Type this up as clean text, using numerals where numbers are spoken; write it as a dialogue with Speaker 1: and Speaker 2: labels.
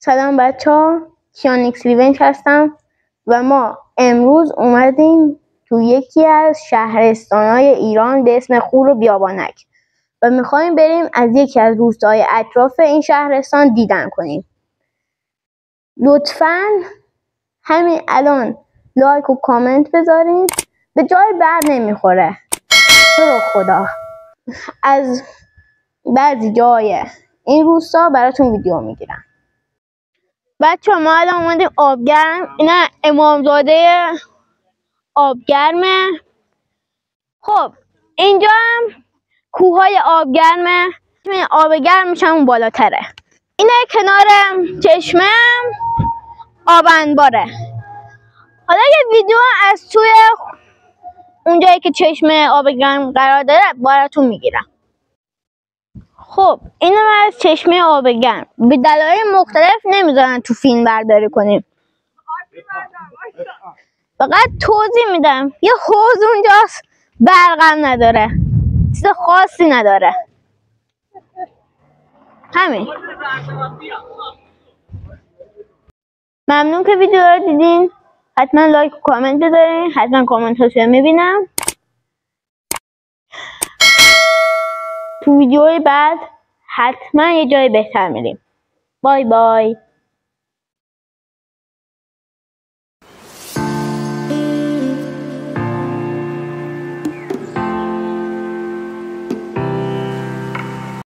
Speaker 1: سلام بچه ها، کیانیکس ریونج هستم و ما امروز اومدیم تو یکی از شهرستانهای ایران به اسم خور و بیابانک و میخوایم بریم از یکی از روستاهای اطراف این شهرستان دیدن کنیم. لطفاً همین الان لایک و کامنت بذارین، به جای بر نمیخوره. تو رو خدا از بعضی جای این روستا براتون ویدیو میگیرم. بچه ما الان اومدیم آبگرم. اینا امامزاده آبگرمه. خب اینجا هم کوههای آبگرمه. آب گرمش هم اون بالاتره. اینه کنار چشمه آب انباره. حالا یه ویدیو از توی اونجایی که چشمه آب گرم قرار داره براتون میگیرم. خب اینم از چشمه آب گرم. به دلایل مختلف نمیذارن تو فیلم برداری کنیم. فقط توضیح میدم یه حوض اونجاست، برقم نداره، چیز خاصی نداره. همین. ممنون که ویدیو رو دیدین. حتما لایک و کامنت بذارین. حتما کامنت هاشو میبینم. تو ویدیوهای بعد حتما یه جای بهتر میریم. بای بای.